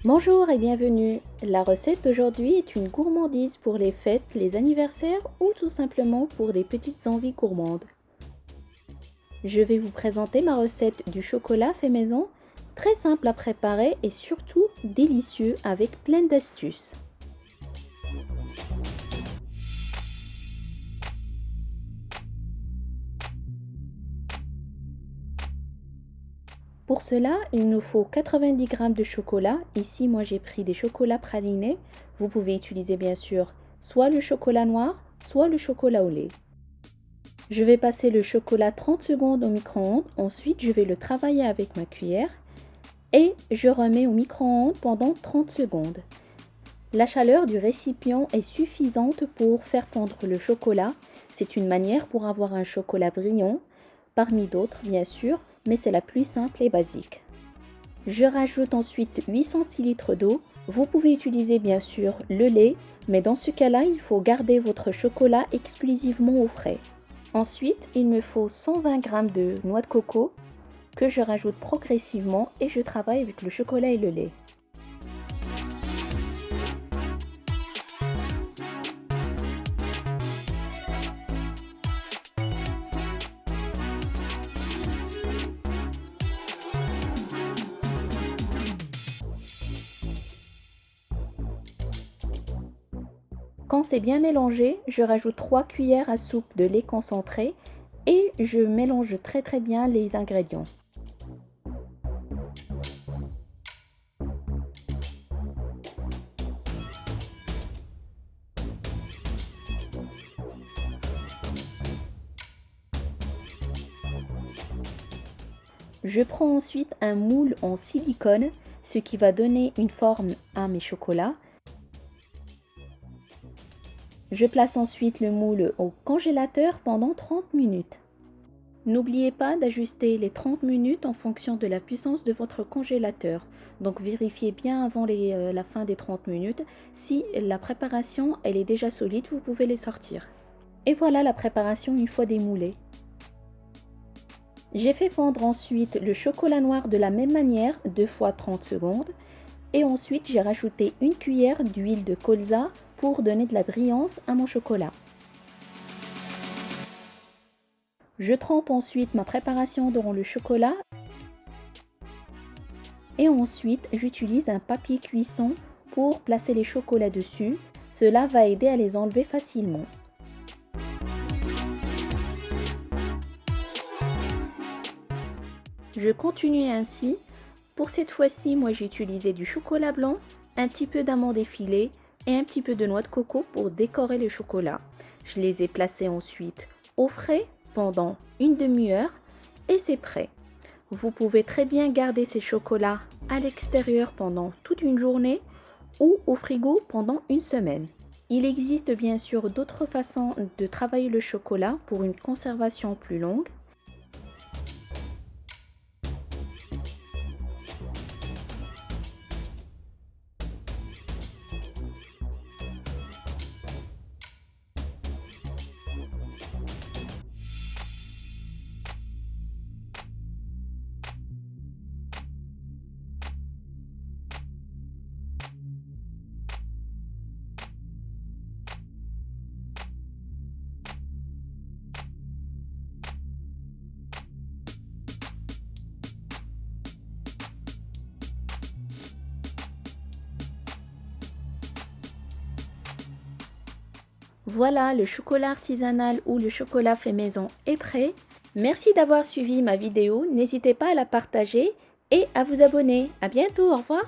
Bonjour et bienvenue. La recette d'aujourd'hui est une gourmandise pour les fêtes, les anniversaires ou tout simplement pour des petites envies gourmandes. Je vais vous présenter ma recette du chocolat fait maison, très simple à préparer et surtout délicieux avec plein d'astuces. Pour cela, il nous faut 90 g de chocolat. Ici, moi j'ai pris des chocolats pralinés. Vous pouvez utiliser bien sûr soit le chocolat noir, soit le chocolat au lait. Je vais passer le chocolat 30 secondes au micro-ondes. Ensuite, je vais le travailler avec ma cuillère et je remets au micro-ondes pendant 30 secondes. La chaleur du récipient est suffisante pour faire fondre le chocolat. C'est une manière pour avoir un chocolat brillant, parmi d'autres bien sûr, mais c'est la plus simple et basique. Je rajoute ensuite 800 cl d'eau. Vous pouvez utiliser bien sûr le lait, mais dans ce cas-là, il faut garder votre chocolat exclusivement au frais. Ensuite, il me faut 120 g de noix de coco que je rajoute progressivement et je travaille avec le chocolat et le lait. Quand c'est bien mélangé, je rajoute 3 cuillères à soupe de lait concentré et je mélange très bien les ingrédients. Je prends ensuite un moule en silicone, ce qui va donner une forme à mes chocolats. Je place ensuite le moule au congélateur pendant 30 minutes. N'oubliez pas d'ajuster les 30 minutes en fonction de la puissance de votre congélateur. Donc vérifiez bien avant la fin des 30 minutes. Si la préparation elle est déjà solide, vous pouvez les sortir. Et voilà la préparation une fois démoulée. J'ai fait fondre ensuite le chocolat noir de la même manière, 2 fois 30 secondes. Et ensuite j'ai rajouté une cuillère d'huile de colza pour donner de la brillance à mon chocolat. Je trempe ensuite ma préparation dans le chocolat et ensuite j'utilise un papier cuisson pour placer les chocolats dessus. Cela va aider à les enlever facilement. Je continue ainsi. Pour cette fois-ci, moi j'ai utilisé du chocolat blanc, un petit peu d'amande effilée et un petit peu de noix de coco pour décorer le chocolat. Je les ai placés ensuite au frais pendant une demi-heure et c'est prêt. Vous pouvez très bien garder ces chocolats à l'extérieur pendant toute une journée ou au frigo pendant une semaine. Il existe bien sûr d'autres façons de travailler le chocolat pour une conservation plus longue. Voilà, le chocolat artisanal ou le chocolat fait maison est prêt. Merci d'avoir suivi ma vidéo. N'hésitez pas à la partager et à vous abonner. À bientôt, au revoir.